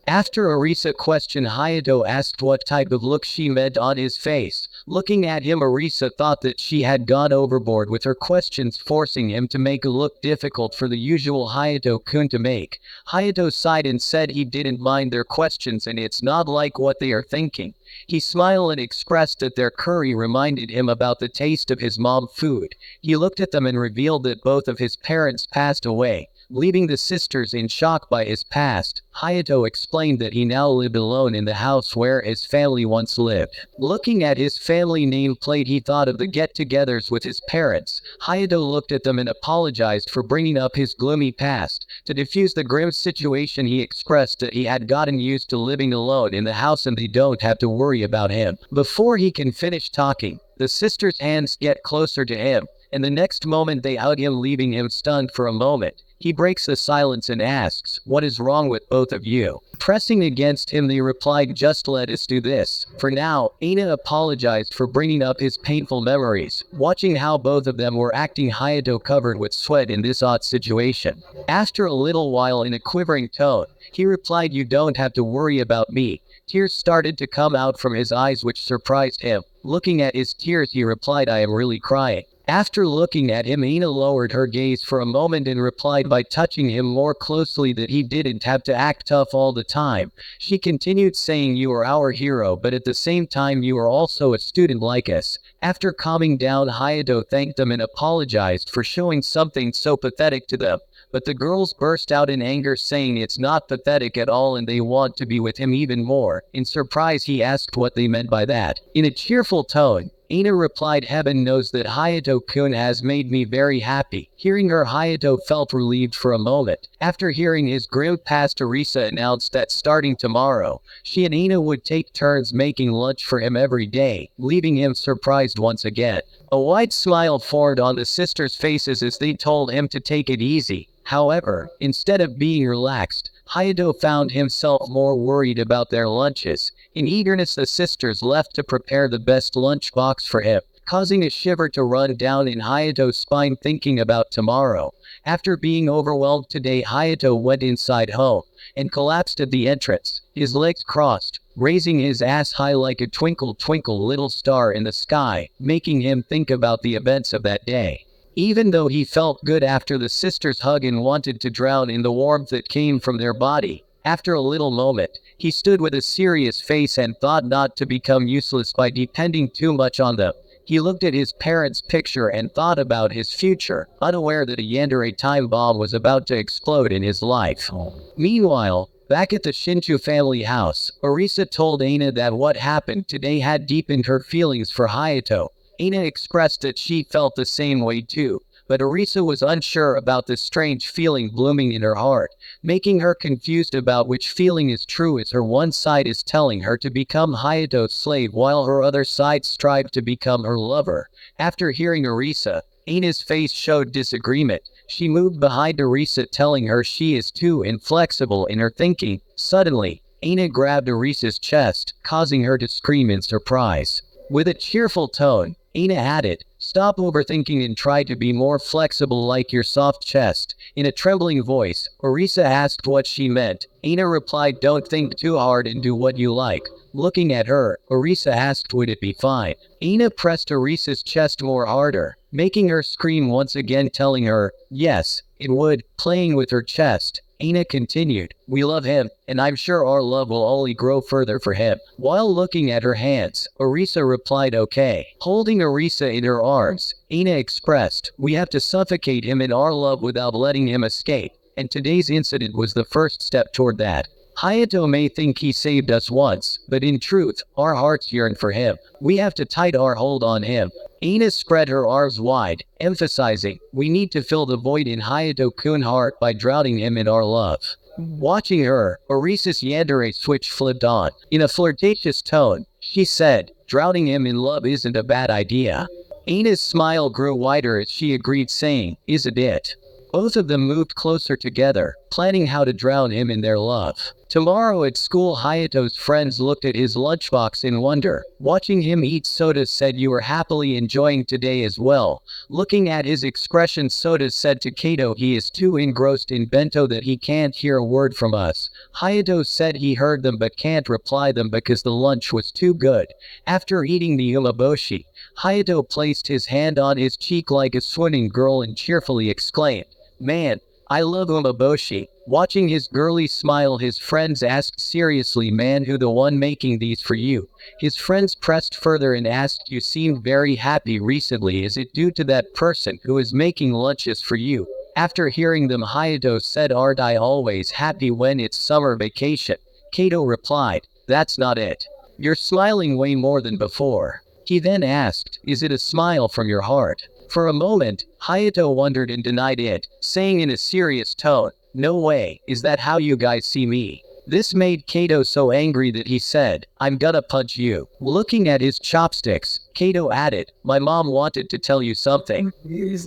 After Arisa questioned, Hayato asked what type of look she meant on his face. Looking at him, Arisa thought that she had gone overboard with her questions, forcing him to make a look difficult for the usual Hayato-kun to make. Hayato sighed and said he didn't mind their questions and it's not like what they are thinking. He smiled and expressed that their curry reminded him about the taste of his mom's food. He looked at them and revealed that both of his parents passed away, leaving the sisters in shock by his past. Hayato explained that he now lived alone in the house where his family once lived. Looking at his family nameplate, he thought of the get-togethers with his parents. Hayato looked at them and apologized for bringing up his gloomy past. To defuse the grim situation, he expressed that he had gotten used to living alone in the house and they don't have to worry about him. Before he can finish talking, the sisters' hands get closer to him, and the next moment they hug him, leaving him stunned for a moment. He breaks the silence and asks, "What is wrong with both of you?" Pressing against him, they replied, "Just let us do this for now." Aina apologized for bringing up his painful memories. Watching how both of them were acting, Hayato covered with sweat in this odd situation. After a little while, in a quivering tone, he replied, "You don't have to worry about me." Tears started to come out from his eyes, which surprised him. Looking at his tears, he replied, "I am really crying." After looking at him, Aina lowered her gaze for a moment and replied by touching him more closely that he didn't have to act tough all the time. She continued saying, "You are our hero, but at the same time you are also a student like us." After calming down, Hayato thanked them and apologized for showing something so pathetic to them. But the girls burst out in anger, saying it's not pathetic at all and they want to be with him even more. In surprise, he asked what they meant by that. In a cheerful tone, Aina replied, "Heaven knows that Hayato-kun has made me very happy." Hearing her, Hayato felt relieved for a moment. After hearing his grim past, Arisa announced that starting tomorrow, she and Aina would take turns making lunch for him every day, leaving him surprised once again. A wide smile formed on the sisters' faces as they told him to take it easy. However, instead of being relaxed, Hayato found himself more worried about their lunches. In eagerness, the sisters left to prepare the best lunchbox for him, causing a shiver to run down in Hayato's spine thinking about tomorrow. After being overwhelmed today, Hayato went inside home and collapsed at the entrance, his legs crossed, raising his ass high like a twinkle twinkle little star in the sky, making him think about the events of that day. Even though he felt good after the sisters' hug and wanted to drown in the warmth that came from their body, after a little moment, he stood with a serious face and thought not to become useless by depending too much on them. He looked at his parents' picture and thought about his future, unaware that a Yandere time bomb was about to explode in his life. Meanwhile, back at the Shinchu family house, Arisa told Aina that what happened today had deepened her feelings for Hayato. Aina expressed that she felt the same way too, but Arisa was unsure about this strange feeling blooming in her heart, making her confused about which feeling is true, as her one side is telling her to become Hayato's slave while her other side strives to become her lover. After hearing Arisa, Aina's face showed disagreement. She moved behind Arisa, telling her she is too inflexible in her thinking. Suddenly, Aina grabbed Arisa's chest, causing her to scream in surprise. With a cheerful tone, Aina added, "Stop overthinking and try to be more flexible like your soft chest." In a trembling voice, Arisa asked what she meant. Aina replied, "Don't think too hard and do what you like." Looking at her, Arisa asked, "Would it be fine?" Aina pressed Arisa's chest more harder, making her scream once again, telling her, "Yes, it would." Playing with her chest, Aina continued, "We love him, and I'm sure our love will only grow further for him." While looking at her hands, Arisa replied, "Okay." Holding Arisa in her arms, Aina expressed, "We have to suffocate him in our love without letting him escape, and today's incident was the first step toward that. Hayato may think he saved us once, but in truth, our hearts yearn for him. We have to tighten our hold on him." Aina spread her arms wide, emphasizing, "We need to fill the void in Hayato-kun's heart by drowning him in our love." Watching her, Arisa's Yandere switch flipped on. In a flirtatious tone, she said, "Drowning him in love isn't a bad idea." Aina's smile grew wider as she agreed, saying, "Isn't it?" Both of them moved closer together, planning how to drown him in their love. Tomorrow at school, Hayato's friends looked at his lunchbox in wonder. Watching him eat, Soda said, "You are happily enjoying today as well." Looking at his expression, Soda said to Kato, "He is too engrossed in bento that he can't hear a word from us." Hayato said he heard them but can't reply them because the lunch was too good. After eating the umeboshi, Hayato placed his hand on his cheek like a swooning girl and cheerfully exclaimed, "Man, I love umeboshi." Watching his girly smile, his friends asked, "Seriously man, who the one making these for you?" His friends pressed further and asked, "You seemed very happy recently, is it due to that person who is making lunches for you?" After hearing them, Hayato said, "Aren't I always happy when it's summer vacation?" Kato replied, "That's not it. You're smiling way more than before." He then asked, "Is it a smile from your heart?" For a moment, Hayato wondered and denied it, saying in a serious tone, "No way, is that how you guys see me?" This made Kato so angry that he said, "I'm gonna punch you." Looking at his chopsticks, Kato added, "My mom wanted to tell you something.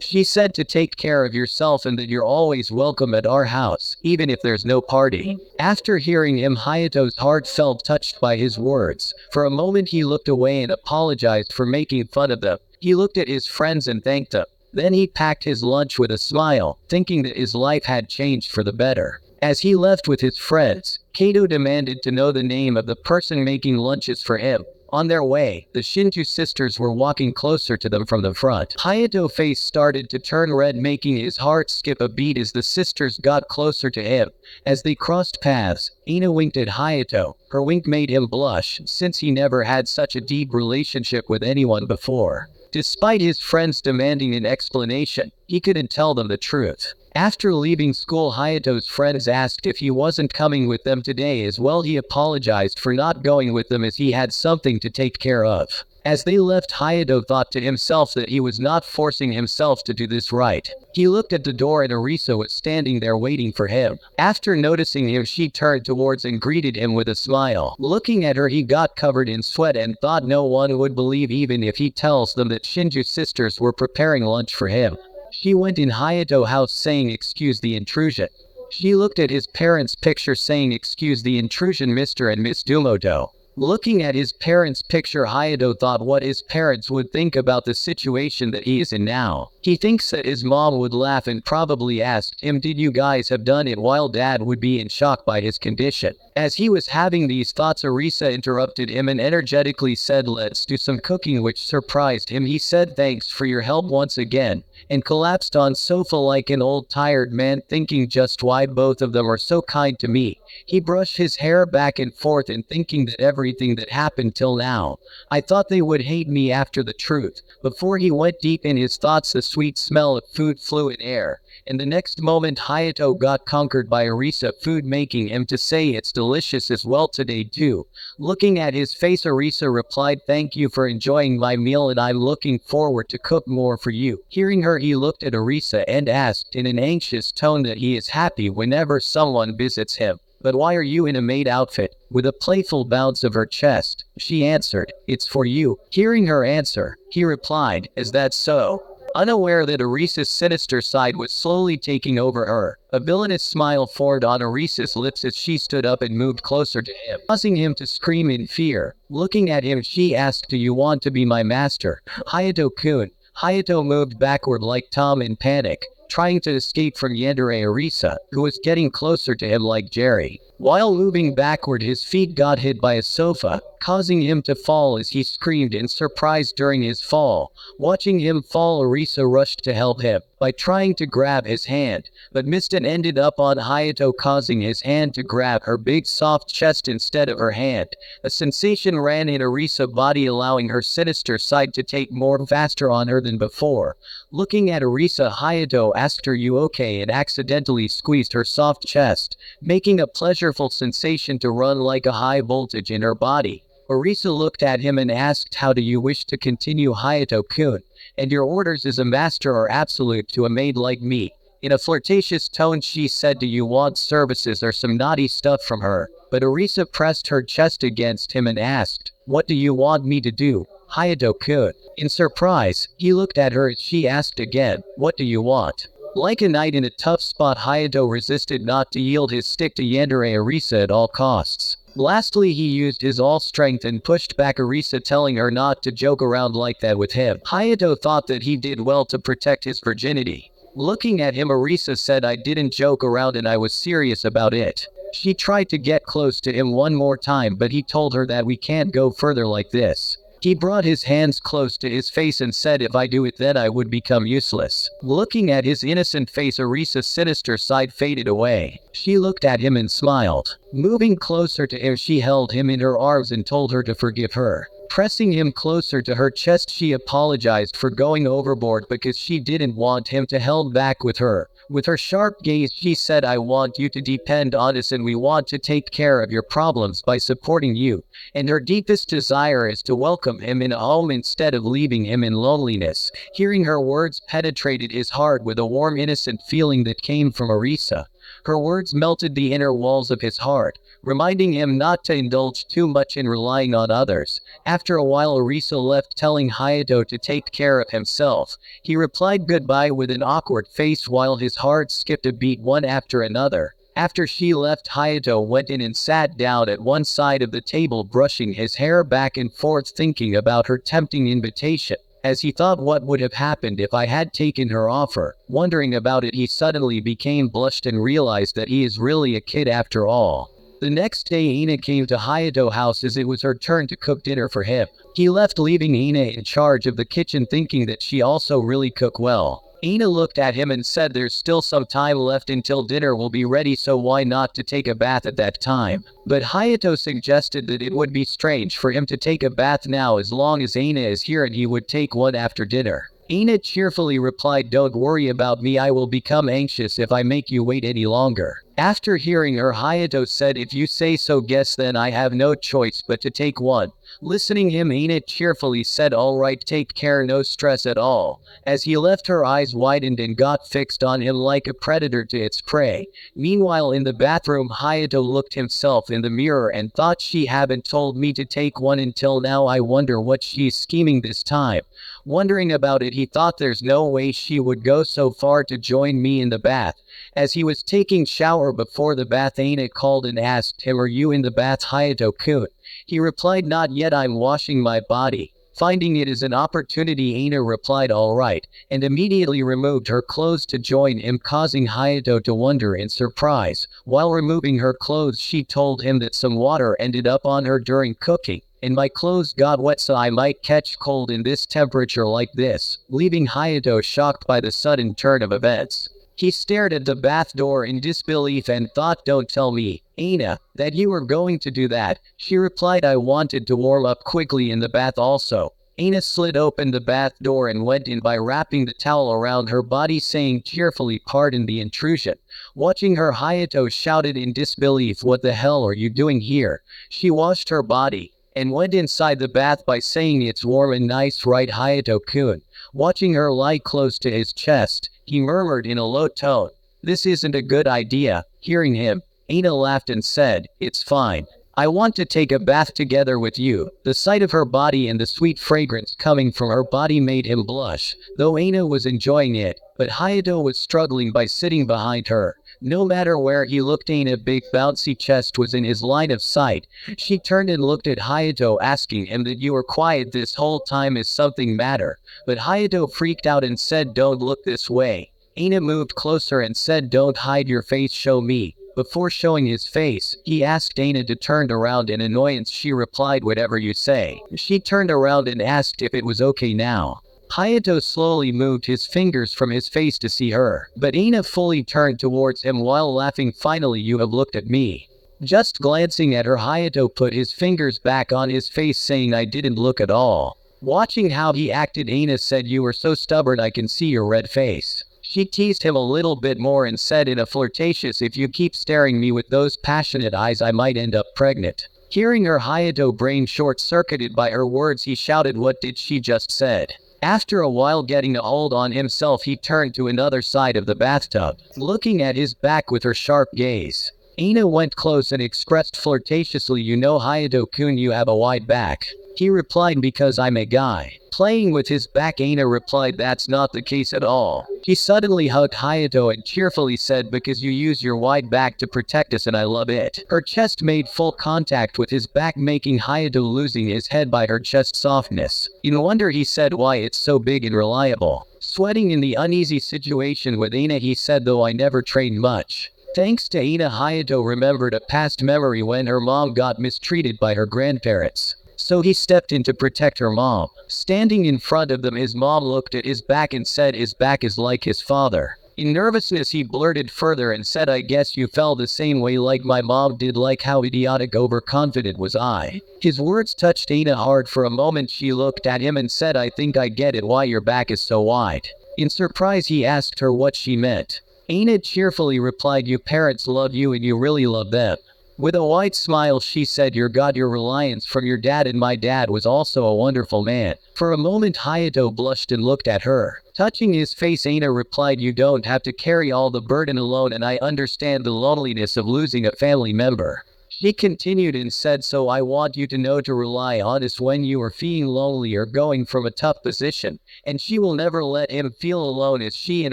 She said to take care of yourself and that you're always welcome at our house, even if there's no party." After hearing him, Hayato's heart felt touched by his words. For a moment he looked away and apologized for making fun of them. He looked at his friends and thanked them. Then he packed his lunch with a smile, thinking that his life had changed for the better. As he left with his friends, Kato demanded to know the name of the person making lunches for him. On their way, the Shinju sisters were walking closer to them from the front. Hayato's face started to turn red, making his heart skip a beat as the sisters got closer to him. As they crossed paths, Aina winked at Hayato. Her wink made him blush, since he never had such a deep relationship with anyone before. Despite his friends demanding an explanation, he couldn't tell them the truth. After leaving school, Hayato's friends asked if he wasn't coming with them today as well. He apologized for not going with them as he had something to take care of. As they left, Hayato thought to himself that he was not forcing himself to do this right. He looked at the door and Arisa was standing there waiting for him. After noticing him, she turned towards and greeted him with a smile. Looking at her, he got covered in sweat and thought no one would believe even if he tells them that Shinju sisters were preparing lunch for him. She went in Hayato's house saying, "Excuse the intrusion." She looked at his parents' picture saying, "Excuse the intrusion, Mr. and Miss Dumoto." Looking at his parents' picture, Hayato thought what his parents would think about the situation that he is in now. He thinks that his mom would laugh and probably ask him, "Did you guys have done it?" while dad would be in shock by his condition. As he was having these thoughts, Arisa interrupted him and energetically said, "Let's do some cooking," which surprised him. He said, "Thanks for your help once again," and collapsed on sofa like an old tired man, thinking just why both of them are so kind to me. He brushed his hair back and forth and thinking that everything that happened till now, I thought they would hate me after the truth. Before he went deep in his thoughts, the sweet smell of food flew in air. And the next moment, Hayato got conquered by Arisa food, making him to say it's delicious as well today too. Looking at his face, Arisa replied, "Thank you for enjoying my meal and I'm looking forward to cook more for you." Hearing her, he looked at Arisa and asked in an anxious tone that he is happy whenever someone visits him. "But why are you in a maid outfit?" With a playful bounce of her chest, she answered, "It's for you." Hearing her answer, he replied, "Is that so?" Unaware that Arisa's sinister side was slowly taking over her, a villainous smile formed on Arisa's lips as she stood up and moved closer to him, causing him to scream in fear. Looking at him, she asked, "Do you want to be my master, Hayato-kun?" Hayato moved backward like Tom in panic, trying to escape from Yandere Arisa, who was getting closer to him like Jerry. While moving backward, his feet got hit by a sofa, causing him to fall as he screamed in surprise during his fall. Watching him fall, Arisa rushed to help him by trying to grab his hand, but missed and ended up on Hayato, causing his hand to grab her big soft chest instead of her hand. A sensation ran in Arisa's body, allowing her sinister side to take more faster on her than before. Looking at Arisa, Hayato asked her, "You okay?" and accidentally squeezed her soft chest, making a pleasurable sensation to run like a high voltage in her body. Arisa looked at him and asked, "How do you wish to continue, Hayato-kun? And your orders as a master are absolute to a maid like me." In a flirtatious tone, she said, "Do you want services or some naughty stuff from her?" But Arisa pressed her chest against him and asked, "What do you want me to do, Hayato-kun?" In surprise, he looked at her as she asked again, "What do you want?" Like a knight in a tough spot, Hayato resisted not to yield his stick to Yandere Arisa at all costs. Lastly, he used his all strength and pushed back Arisa, telling her not to joke around like that with him. Hayato thought that he did well to protect his virginity. Looking at him, Arisa said I didn't joke around and I was serious about it. She tried to get close to him one more time, but he told her that we can't go further like this. He brought his hands close to his face and said if I do it then I would become useless. Looking at his innocent face, Arisa's sinister side faded away. She looked at him and smiled. Moving closer to him, she held him in her arms and told her to forgive her. Pressing him closer to her chest, she apologized for going overboard because she didn't want him to held back with her. With her sharp gaze, she said, I want you to depend on us and we want to take care of your problems by supporting you. And her deepest desire is to welcome him in a home instead of leaving him in loneliness. Hearing her words penetrated his heart with a warm, innocent feeling that came from Arisa. Her words melted the inner walls of his heart, reminding him not to indulge too much in relying on others. After a while, Arisa left, telling Hayato to take care of himself. He replied goodbye with an awkward face while his heart skipped a beat one after another. After she left, Hayato went in and sat down at one side of the table, brushing his hair back and forth, thinking about her tempting invitation. As he thought what would have happened if I had taken her offer, wondering about it, he suddenly became blushed and realized that he is really a kid after all. The next day, Aina came to Hayato's house as it was her turn to cook dinner for him. He left, leaving Aina in charge of the kitchen, thinking that she also really cook well. Aina looked at him and said there's still some time left until dinner will be ready, so why not to take a bath at that time? But Hayato suggested that it would be strange for him to take a bath now as long as Aina is here and he would take one after dinner. Aina cheerfully replied, don't worry about me, I will become anxious if I make you wait any longer. After hearing her, Hayato said, if you say so, guess then I have no choice but to take one. Listening him, Aina cheerfully said, alright, take care, no stress at all. As he left, her eyes widened and got fixed on him like a predator to its prey. Meanwhile, in the bathroom, Hayato looked himself in the mirror and thought, she haven't told me to take one until now, I wonder what she's scheming this time. Wondering about it, he thought there's no way she would go so far to join me in the bath. As he was taking shower before the bath, Aina called and asked him, are you in the bath, Hayato-kun? He replied, not yet, I'm washing my body. Finding it as an opportunity, Aina replied, alright, and immediately removed her clothes to join him, causing Hayato to wonder in surprise. While removing her clothes, she told him that some water ended up on her during cooking, and my clothes got wet, so I might catch cold in this temperature like this, leaving Hayato shocked by the sudden turn of events. He stared at the bath door in disbelief and thought, don't tell me, Aina, that you were going to do that. She replied, I wanted to warm up quickly in the bath also. Aina slid open the bath door and went in by wrapping the towel around her body, saying cheerfully, pardon the intrusion. Watching her, Hayato shouted in disbelief, what the hell are you doing here? She washed her body and went inside the bath by saying, it's warm and nice, right, Hayato-kun? Watching her lie close to his chest, he murmured in a low tone, this isn't a good idea. Hearing him, Aina laughed and said, it's fine. I want to take a bath together with you. The sight of her body and the sweet fragrance coming from her body made him blush, though Aina was enjoying it, but Hayato was struggling by sitting behind her. No matter where he looked, Aina's big bouncy chest was in his line of sight. She turned and looked at Hayato, asking him that you were quiet this whole time, is something matter? But Hayato freaked out and said, don't look this way. Aina moved closer and said, don't hide your face, show me. Before showing his face, he asked Aina to turn around. In annoyance, she replied, whatever you say. She turned around and asked if it was okay now. Hayato slowly moved his fingers from his face to see her, but Aina fully turned towards him while laughing. Finally, you have looked at me. Just glancing at her, Hayato put his fingers back on his face, saying, I didn't look at all. Watching how he acted, Aina said, you are so stubborn, I can see your red face. She teased him a little bit more and said in a flirtatious, if you keep staring me with those passionate eyes, I might end up pregnant. Hearing her, Hayato brain short-circuited by her words, he shouted, what did she just said? After a while, getting a hold on himself, he turned to another side of the bathtub, looking at his back with her sharp gaze. Aina went close and expressed flirtatiously, you know, Hayato-kun, you have a wide back. He replied, because I'm a guy. Playing with his back, Aina replied, that's not the case at all. He suddenly hugged Hayato and cheerfully said, because you use your wide back to protect us and I love it. Her chest made full contact with his back, making Hayato losing his head by her chest softness. In wonder, he said, why, it's so big and reliable. Sweating in the uneasy situation with Aina, he said, though I never trained much. Thanks to Aina, Hayato remembered a past memory when her mom got mistreated by her grandparents. So he stepped in to protect her mom. Standing in front of them, his mom looked at his back and said his back is like his father. In nervousness, he blurted further and said, I guess you fell the same way like my mom did. Like how idiotic overconfident was I. His words touched Aina hard. For a moment she looked at him and said, I think I get it, why your back is so wide. In surprise, he asked her what she meant. Aina cheerfully replied, your parents love you and you really love them. With a wide smile she said, you got your reliance from your dad, and my dad was also a wonderful man. For a moment Hayato blushed and looked at her. Touching his face, Aina replied, you don't have to carry all the burden alone, and I understand the loneliness of losing a family member. She continued and said, so I want you to know to rely on us when you are feeling lonely or going from a tough position, and she will never let him feel alone, as she and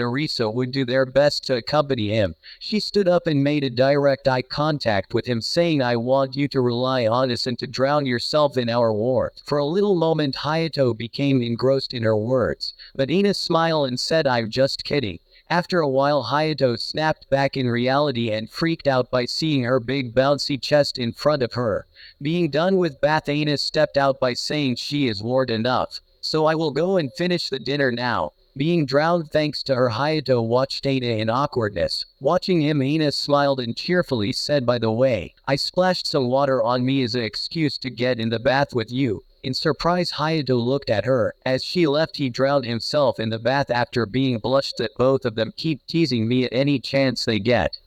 Arisa would do their best to accompany him. She stood up and made a direct eye contact with him, saying, I want you to rely on us and to drown yourself in our warmth. For a little moment Hayato became engrossed in her words, but Aina smiled and said, I'm just kidding. After a while Hayato snapped back in reality and freaked out by seeing her big bouncy chest in front of her. Being done with bath, Aina stepped out by saying, she is warmed enough, so I will go and finish the dinner now. Being drowned thanks to her, Hayato watched Aina in awkwardness. Watching him, Aina smiled and cheerfully said, by the way, I splashed some water on me as an excuse to get in the bath with you. In surprise Hayato looked at her. As she left, he drowned himself in the bath after being blushed that both of them keep teasing me at any chance they get.